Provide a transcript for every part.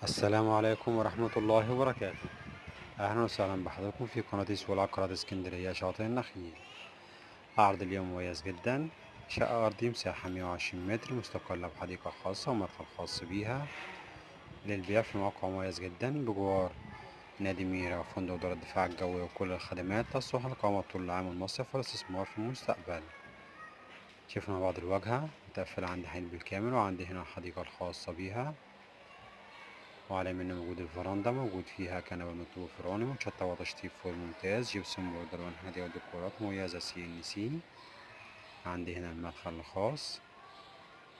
السلام عليكم ورحمة الله وبركاته. أهلا وسهلا بحضراتكم في قناة سوق العقارات اسكندرية شاطئ النخيل. عرض اليوم مميز جدا، شقة أرضية مساحة 120 متر مستقلة بحديقة خاصة ومدخل خاص بيها للبيع في موقع مميز جدا بجوار نادي ميرا وفندق دار الدفاع الجوي وكل الخدمات تصلح لإقامة طول العام والمصيف والاستثمار في المستقبل. شفنا مع بعض الواجهة متقفلة عندي حين بالكامل، وعندي هنا الحديقة الخاصة بيها، وعلى يميننا موجود الفرندا موجود فيها كنبة مكتوب فرعوني متشطبة وتشطيب فوق ممتاز، جبسون بورد ألوان هادية وديكورات مميزة CNC. عندي هنا المدخل الخاص.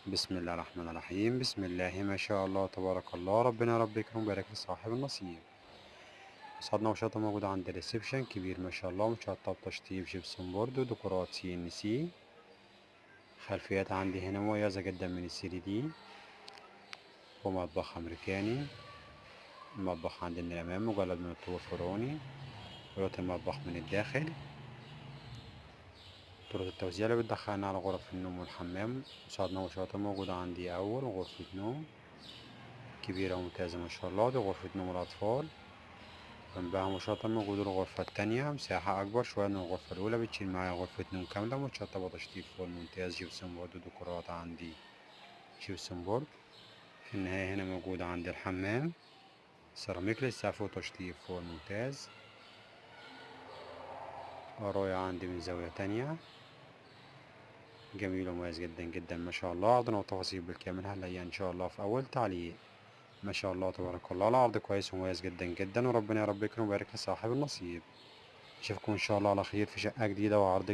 بسم الله الرحمن الرحيم، بسم الله ما شاء الله تبارك الله، ربنا يا رب يكرم ويبارك لصاحب النصيب. صعدنا وشاطئ موجود عند الريسبشن كبير ما شاء الله متشطب تشطيب جبسون بورد وديكورات CNC. خلفيات عندي هنا مميزة جدا من ال3D، ومطبخ أمريكاني. المطبخ عندي من الأمام مجلد من الطوب الفرعوني، ولوت المطبخ من الداخل. طرق التوزيع اللي بتدخلنا على غرف النوم والحمام. صالة وشاطئ موجودة عندي أول غرفة نوم كبيرة وممتازة ما شاء الله، دي غرفة نوم الأطفال. جنبها مشاطئ موجود الغرفة التانية مساحة أكبر شوية من الغرفة الأولى، بتشيل معايا غرفة نوم كاملة متشطبة تشطيب فوق ممتاز، جبسون بورد وديكورات عندي جبسون بورد. في النهاية هنا موجود عندي الحمام سيراميك للسقف وتشطيب فوق ممتاز. رؤية عندي من زاوية تانية جميل ومميز جدا جدا ما شاء الله. عرضنا والتفاصيل بالكامل هنلاقيها ان شاء الله في اول تعليق. ما شاء الله تبارك الله، العرض كويس ومميز جدا جدا، وربنا يا رب يكرم ويبارك لصاحب النصيب. اشوفكم ان شاء الله على خير في شقة جديدة وعرض